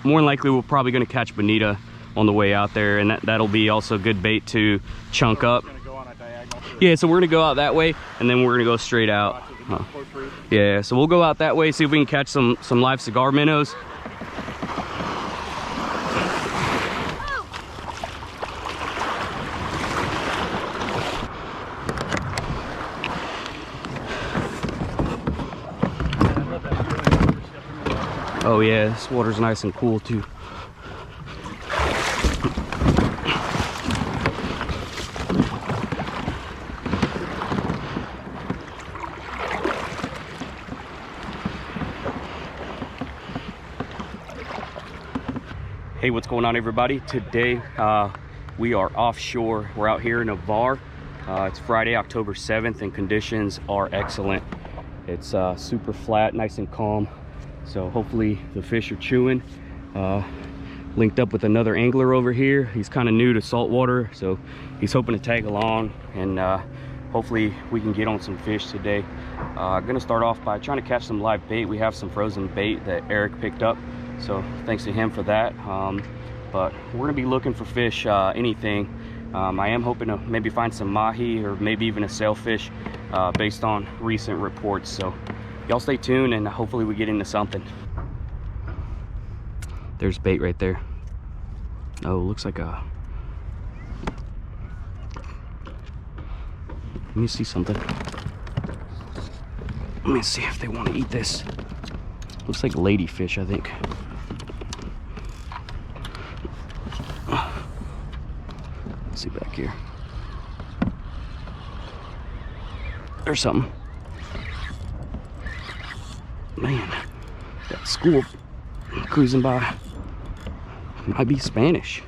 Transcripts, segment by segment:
more than likely we're probably going to catch bonita on the way out there, and that'll be also good bait to chunk up. Yeah, so we're gonna go out that way, and then we're gonna go straight out. Yeah, so we'll go out that way, see if we can catch some live cigar minnows. Oh yeah, this water's nice and cool too. Hey, what's going on, everybody? Today we are offshore. We're out here in Navarre. It's Friday, October 7th, and conditions are excellent. It's super flat, nice and calm. So hopefully the fish are chewing. Linked up with another angler over here. He's kind of new to saltwater, so he's hoping to tag along, and hopefully we can get on some fish today. I'm gonna start off by trying to catch some live bait. We have some frozen bait that Eric picked up, so thanks to him for that. But we're gonna be looking for fish, anything. I am hoping to maybe find some mahi or maybe even a sailfish based on recent reports. So y'all stay tuned, and hopefully we get into something. There's bait right there. Oh, looks like a... Let me see something. Let me see if they want to eat this. Looks like ladyfish, I think. Let's see back here. There's something. Man, that school cruising by. Might be Spanish.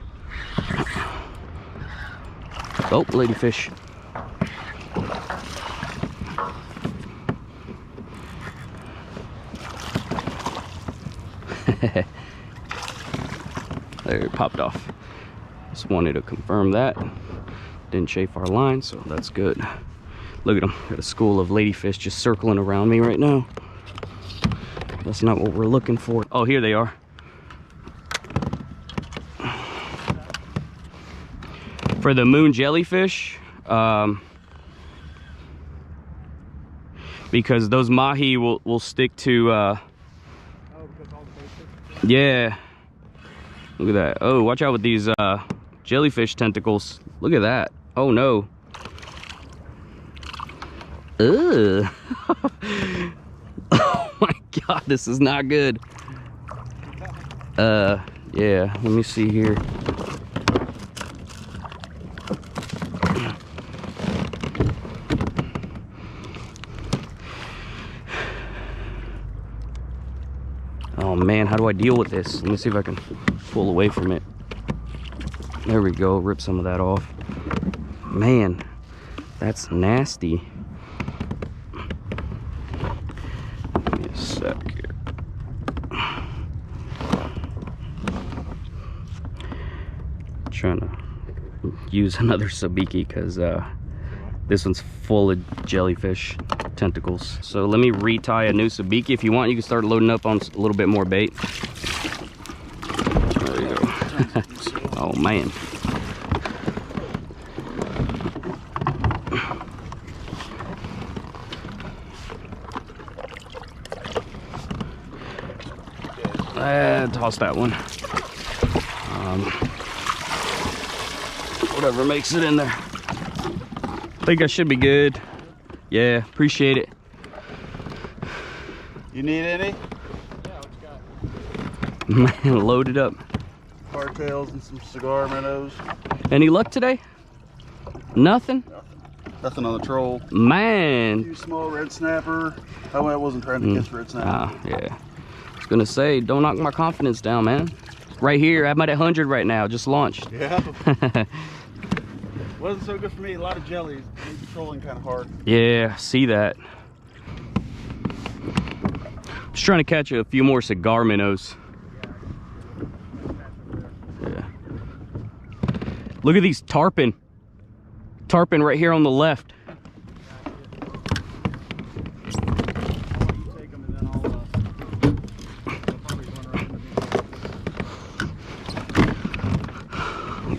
Oh, ladyfish. There, it popped off. Just wanted to confirm that. Didn't chafe our line, so that's good. Look at them. Got a school of ladyfish just circling around me right now. That's not what we're looking for. Oh, here they are. For the moon jellyfish, because those mahi will stick to yeah, look at that. Oh, watch out with these jellyfish tentacles. Look at that. Oh no. Ugh. Oh my god, this is not good. Yeah, let me see here. Oh man, how do I deal with this? Let me see if I can pull away from it. There we go, rip some of that off. Man, that's nasty. Give me a sec here. Trying to use another sabiki because this one's full of jellyfish tentacles. So let me retie a new sabiki. If you want, you can start loading up on a little bit more bait. There you go. Oh man. Toss that one. Whatever makes it in there. I think I should be good. Yeah, appreciate it. You need any? Yeah, what you got? Man, load it up. Hardtails and some cigar minnows. Any luck today? Nothing? Nothing on the troll. Man. A few small red snapper. Oh, I wasn't trying to catch red snapper. Yeah. I was gonna say, don't knock my confidence down, man. Right here, I'm at 100 right now, just launched. Yeah. Wasn't so good for me. A lot of jellies. Trolling kind of hard. Yeah, see that. Just trying to catch a few more cigar minnows. Yeah. Look at these tarpon. Tarpon right here on the left.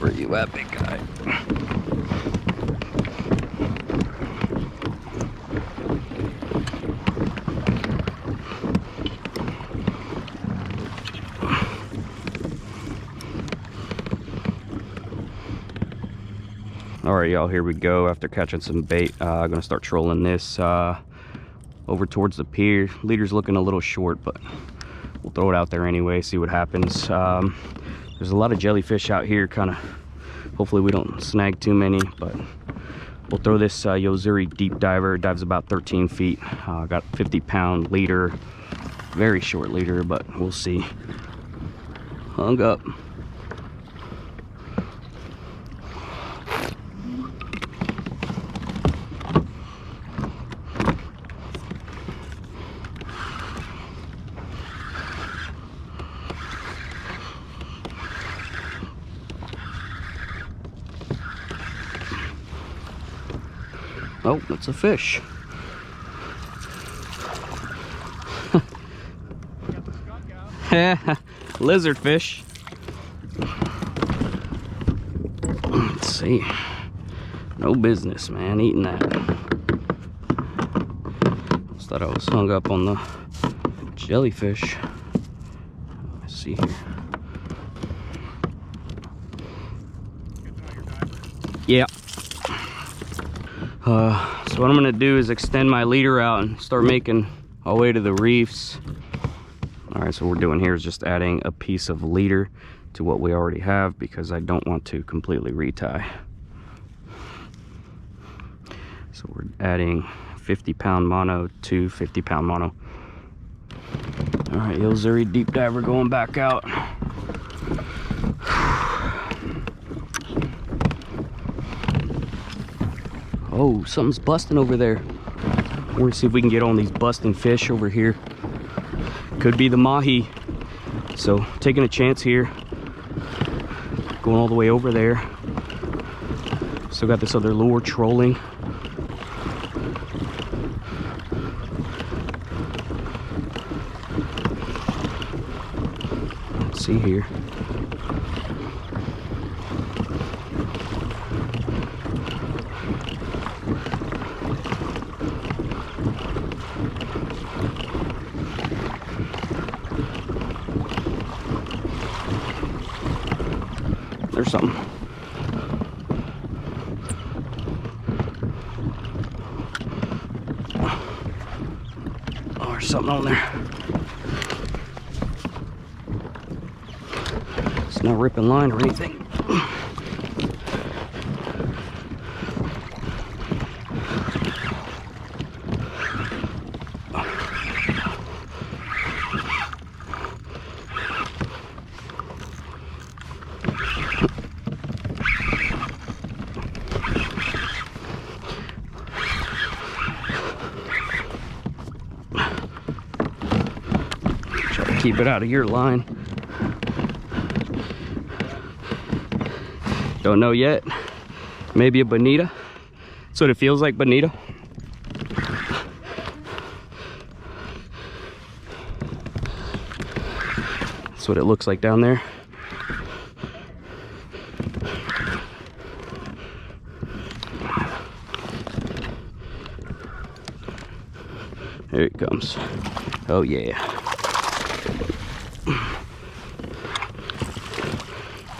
Where you at, big guy? All right, y'all, here we go. After catching some bait, I'm gonna start trolling this over towards the pier. Leader's looking a little short, but we'll throw it out there anyway, see what happens. There's a lot of jellyfish out here, kind of. Hopefully we don't snag too many, but we'll throw this Yozuri deep diver. It dives about 13 feet. Got 50-pound leader, very short leader, but we'll see. Hung up. Oh, that's a fish. Lizard fish. Let's see. No business, man, eating that. Just thought I was hung up on the jellyfish. Let's see here. Yeah. So what I'm gonna do is extend my leader out and start making our way to the reefs. All right, so what we're doing here is just adding a piece of leader to what we already have because I don't want to completely retie. So we're adding 50-pound mono to 50-pound mono. All right, Yozuri deep diver going back out. Oh, something's busting over there. We're gonna see if we can get on these busting fish over here. Could be the mahi. So taking a chance here. Going all the way over there. Still got this other lure trolling. Let's see here. There's something. Oh, there's something on there. It's not ripping line or anything. Keep it out of your line. Don't know yet. Maybe a bonita. That's what it feels like, bonita. That's what it looks like down there. There it comes. Oh yeah.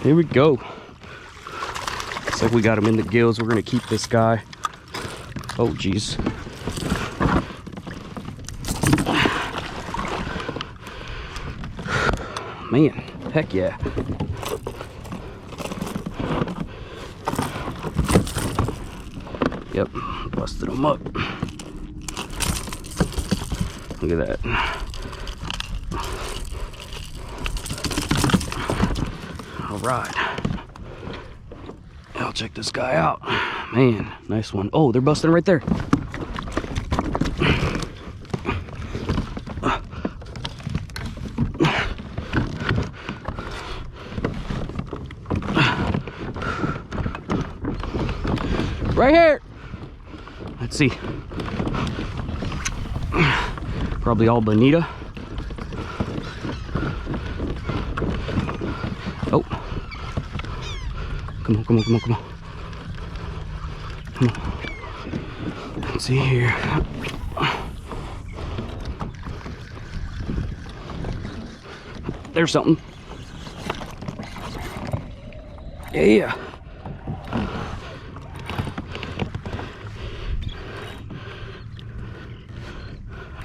Here we go. Looks like we got him in the gills. We're gonna keep this guy. Oh geez. Man, heck yeah. Yep, busted him up. Look at that. All right, I'll check this guy out. Man, nice one. Oh, they're busting right there. Right here. Let's see. Probably all bonita. Oh, Come on, come on, come on, come on. Come on. Let's see here. There's something. Yeah.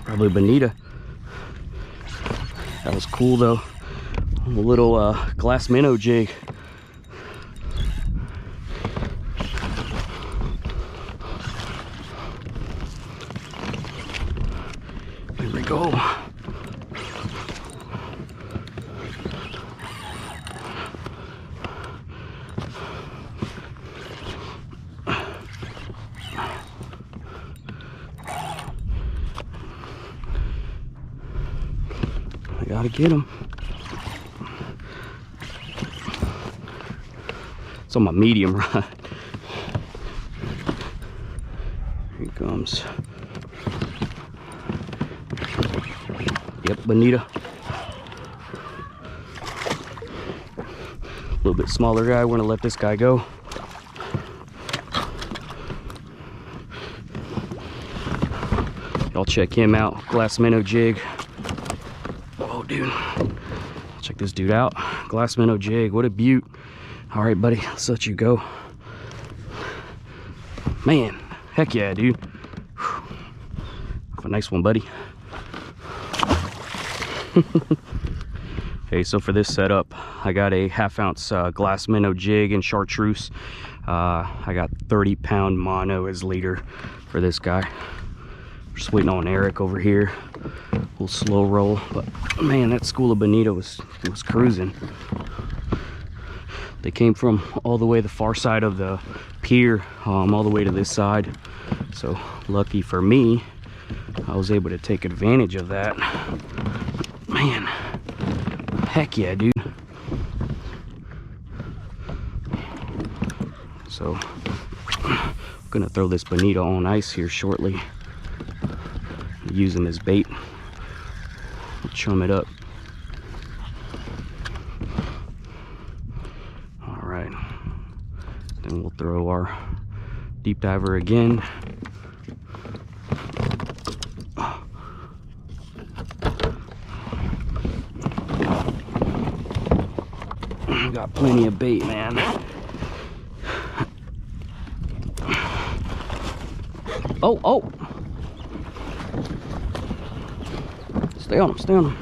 Probably bonita. That was cool though. A little glass minnow jig. Here we go. I gotta get him. It's on my medium rod. Here he comes. Yep, bonita. A little bit smaller guy. We're gonna let this guy go. Y'all check him out. Glass minnow jig. Oh, dude. Check this dude out. Glass minnow jig. What a beaut. All right, buddy. Let's let you go. Man. Heck yeah, dude. Have a nice one, buddy. Okay, so for this setup, I got a 1/2 ounce glass minnow jig and chartreuse. I got 30-pound mono as leader for this guy. Just waiting on Eric over here. A little slow roll, but man, that school of bonita was cruising. They came from all the way the far side of the pier, all the way to this side. So lucky for me, I was able to take advantage of that. Man, heck yeah, dude. So I'm gonna throw this bonita on ice here shortly. Use him as bait. Chum it up. All right, then we'll throw our deep diver again. Got plenty of bait, man. Oh, oh. Stay on him, stay on him.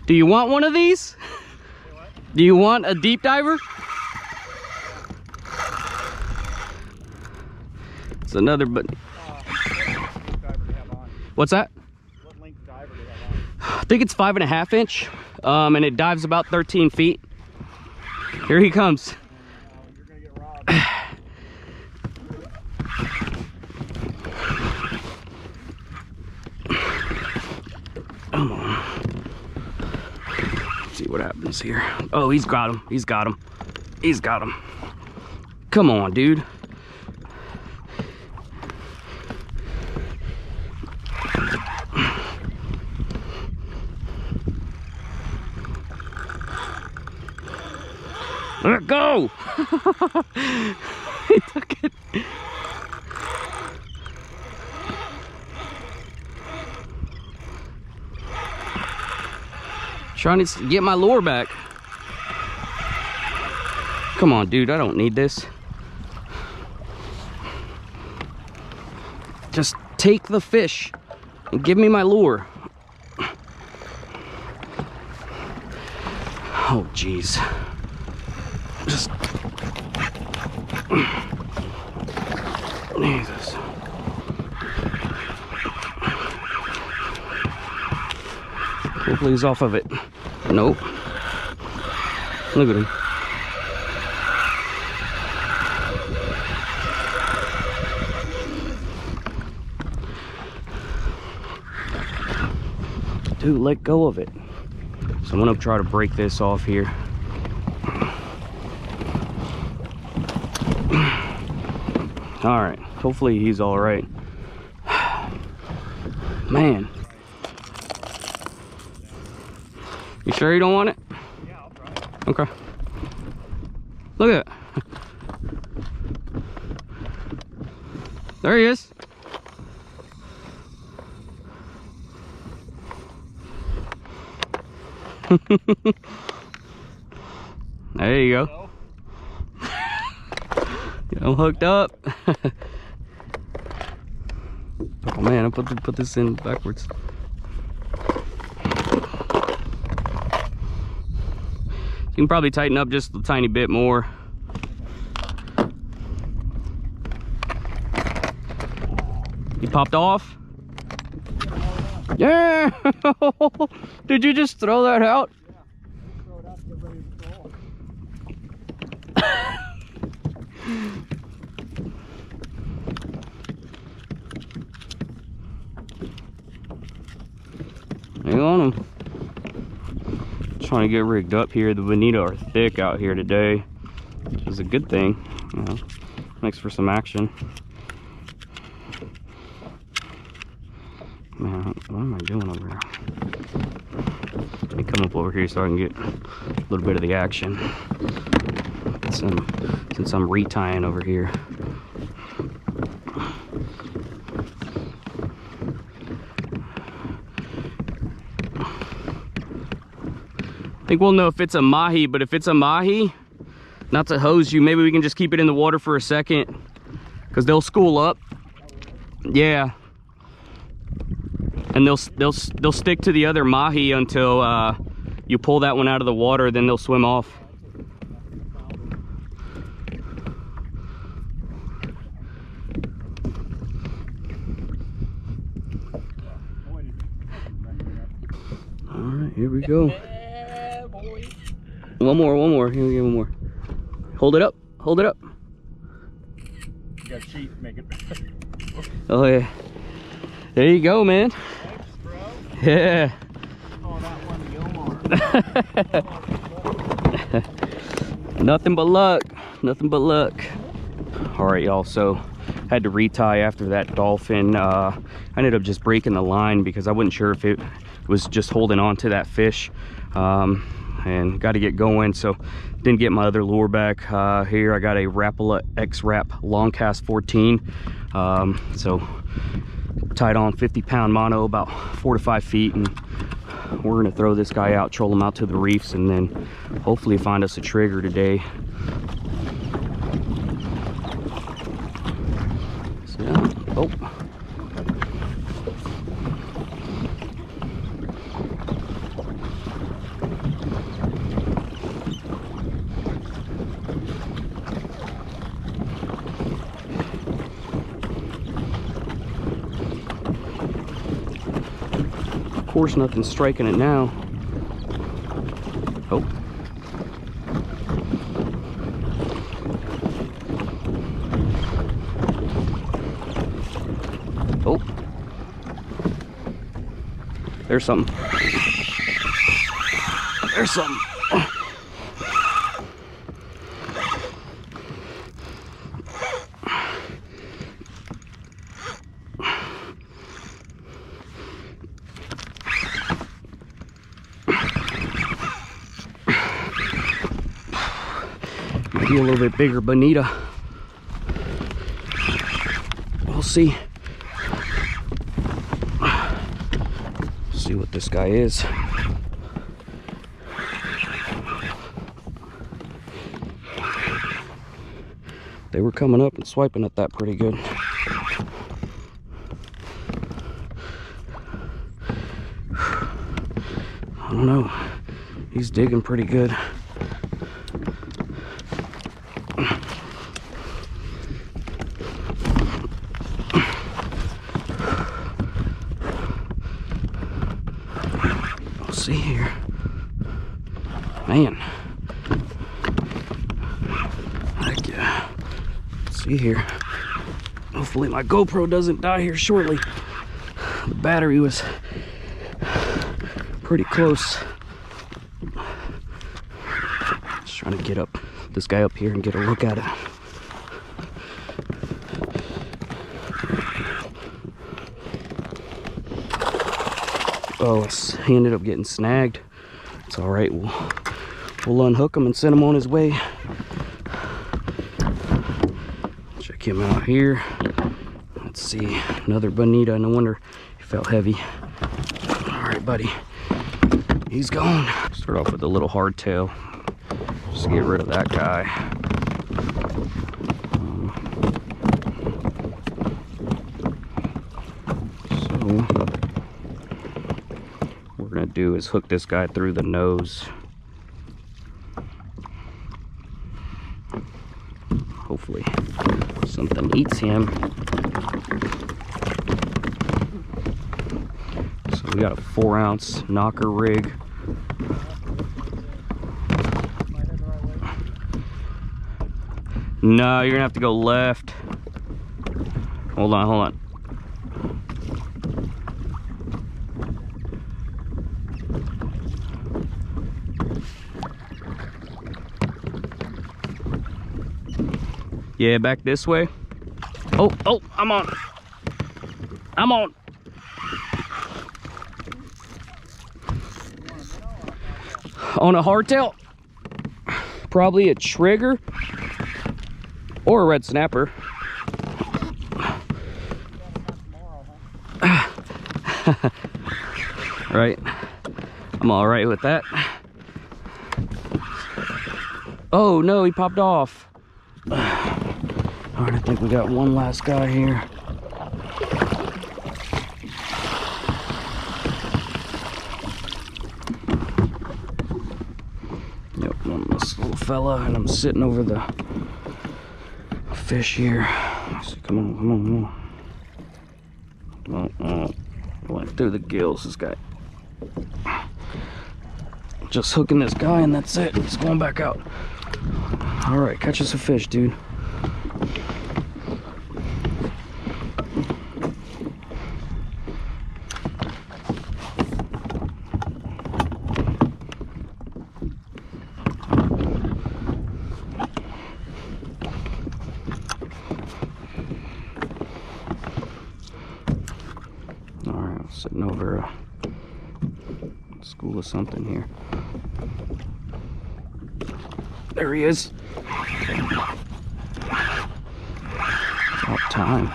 Do you want one of these? Do you want a deep diver? It's another, but what's that? What length diver do you have on? I think it's 5.5 inch, and it dives about 13 feet. Here he comes. You're gonna get robbed. Come on. Let's see what happens here. Oh, he's got him. He's got him. He's got him. Come on, dude. Let go! He took it. Trying to get my lure back. Come on, dude, I don't need this. Just take the fish and give me my lure. Oh, jeez. Just Jesus. Hopefully he's off of it. Nope. Look at him. Dude, let go of it. So I'm gonna try to break this off here. All right, hopefully he's all right. You sure you don't want it? Yeah, I'll try it. Okay. Look at it. There he is. There you go. I'm hooked up. Oh man, I put this in backwards. You can probably tighten up just a tiny bit more. You popped off? Yeah! Did you just throw that out? Yeah. Throw it out to get ready to roll. Hang on 'em. Trying to get rigged up here. The bonita are thick out here today, which is a good thing. You know, makes for some action. Man, what am I doing over here? Let me come up over here so I can get a little bit of the action. Since I'm retying over here. I think we'll know if it's a mahi, but if it's a mahi, not to hose you, maybe we can just keep it in the water for a second, because they'll school up. Yeah. And they'll stick to the other mahi until you pull that one out of the water, then they'll swim off. All right, here we go. One more. Here we go, one more. Hold it up. Hold it up. You got sheet, make it. Oh yeah. There you go, man. Thanks, bro. Yeah. Oh, that one, Gilmore. Nothing but luck. Nothing but luck. All right, y'all. So had to retie after that dolphin. I ended up just breaking the line because I wasn't sure if it was just holding on to that fish. And got to get going, so didn't get my other lure back. Here I got a Rapala X-Rap long cast 14. So tied on 50-pound mono, about 4 to 5 feet, and we're gonna throw this guy out, troll him out to the reefs, and then hopefully find us a trigger today. So, yeah. Oh. Of course, nothing's striking it now. Oh. Oh. There's something. There's something. Be a little bit bigger bonita. We'll see. See what this guy is. They were coming up and swiping at that pretty good. I don't know. He's digging pretty good. See here, man. See here. Hopefully my GoPro doesn't die here shortly. The battery was pretty close. Just trying to get up this guy up here and get a look at it. Oh, he ended up getting snagged. It's all right. We'll unhook him and send him on his way. Check him out here. Let's see, another bonita. No wonder he felt heavy. All right, buddy. He's gone. Start off with a little hardtail. Just get rid of that guy. So what we're gonna do is hook this guy through the nose. Hopefully something eats him. So we got a 4-ounce knocker rig. No, you're gonna have to go left. Hold on, hold on. Yeah, back this way. Oh, I'm on. I'm on. On a hardtail. Probably a trigger or a red snapper. Right. I'm all right with that. Oh no, he popped off. All right, I think we got one last guy here. Yep, this little fella, and I'm sitting over the fish here. So come on, come on, come on. Oh, went through the gills, this guy. Just hooking this guy and that's it. He's going back out. All right, catch us a fish, dude. All right, I'm sitting over a school of something here. There he is. About time.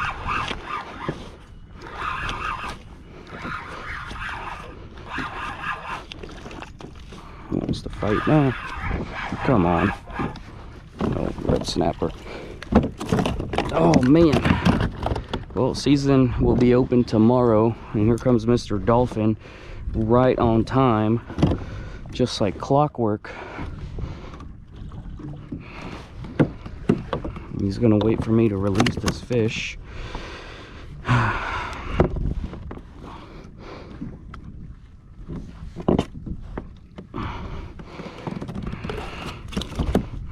Who wants to fight now? Come on. No, red snapper. Oh man. Well, season will be open tomorrow, and here comes Mr. Dolphin right on time, just like clockwork. He's gonna wait for me to release this fish.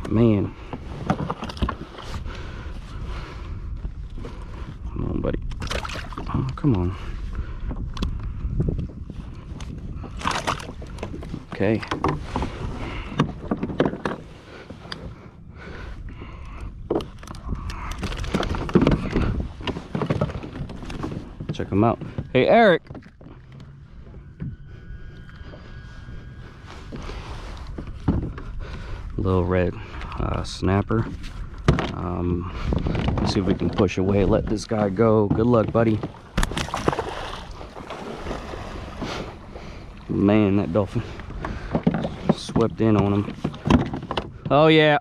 Man. Come on, buddy. Oh, come on. Okay. Check him out. Hey, Eric. Little red snapper. Let's see if we can push away, let this guy go. Good luck, buddy. Man, that dolphin swept in on him. Oh yeah.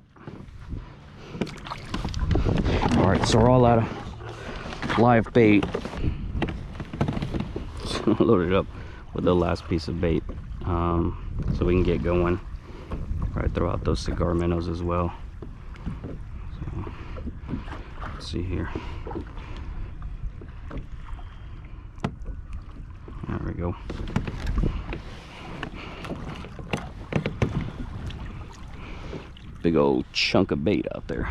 All right, so we're all out of live bait. Loaded up with the last piece of bait, so we can get going. Right, throw out those cigar minnows as well. So, let's see here. There we go. Big old chunk of bait out there.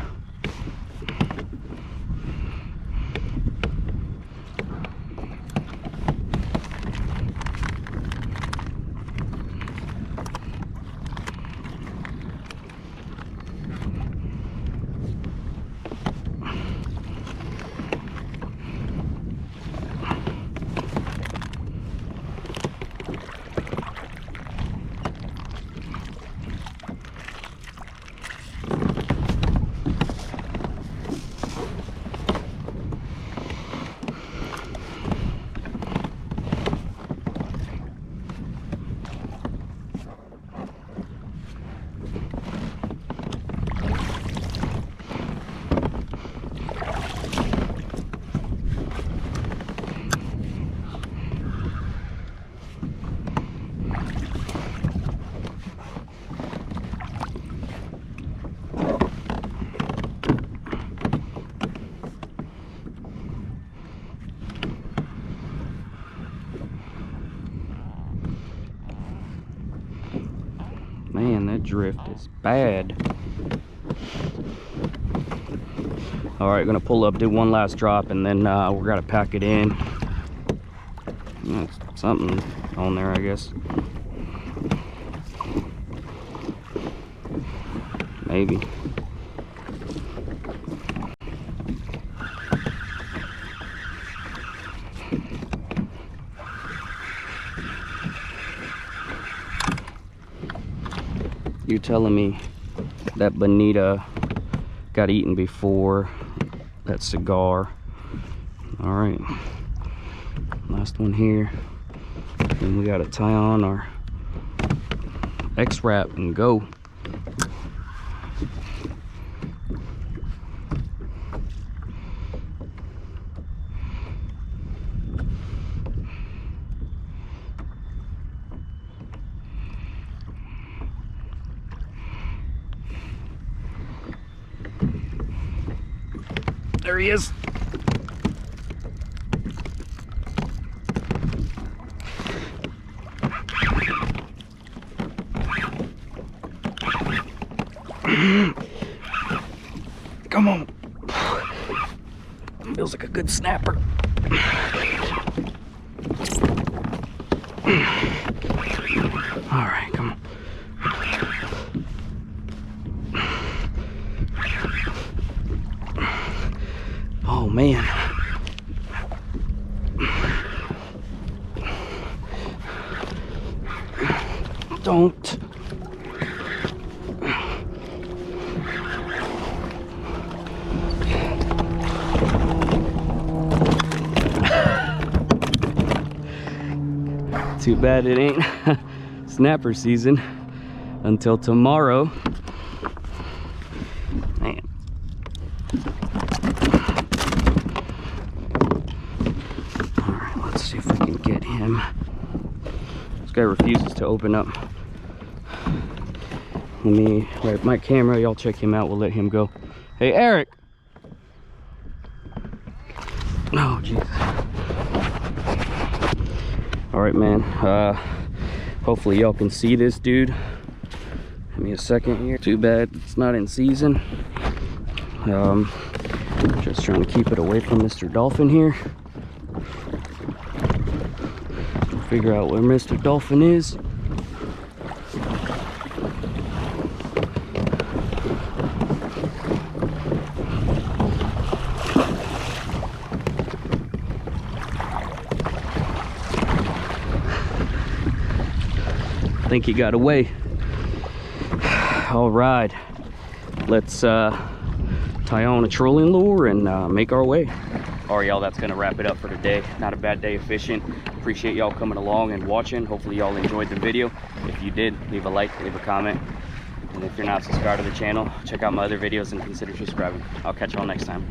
man, that drift is bad. All right, gonna pull up, do one last drop, and then we're gonna pack it in. Something on there, I guess. Maybe. You're telling me that bonita got eaten before that cigar. All right, last one here. And we gotta tie on our X-wrap and go. There he is. Come on. Feels like a good snapper. All right, come on. Oh man. Don't. Too bad it ain't snapper season until tomorrow. Man. All right, let's see if we can get him. This guy refuses to open up. Let me wipe my camera. Y'all check him out. We'll let him go. Hey, Eric. Oh, Jesus. All right, man. Hopefully y'all can see this dude. Give me a second here. Too bad it's not in season. Just trying to keep it away from Mr. Dolphin here. Figure out where Mr. Dolphin is. I think he got away. All right, let's tie on a trolling lure and make our way. All right, y'all, that's gonna wrap it up for today. Not a bad day of fishing. Appreciate y'all coming along and watching. Hopefully y'all enjoyed the video. If you did, leave a like, leave a comment, and if you're not subscribed to the channel, check out my other videos and consider subscribing. I'll catch y'all next time.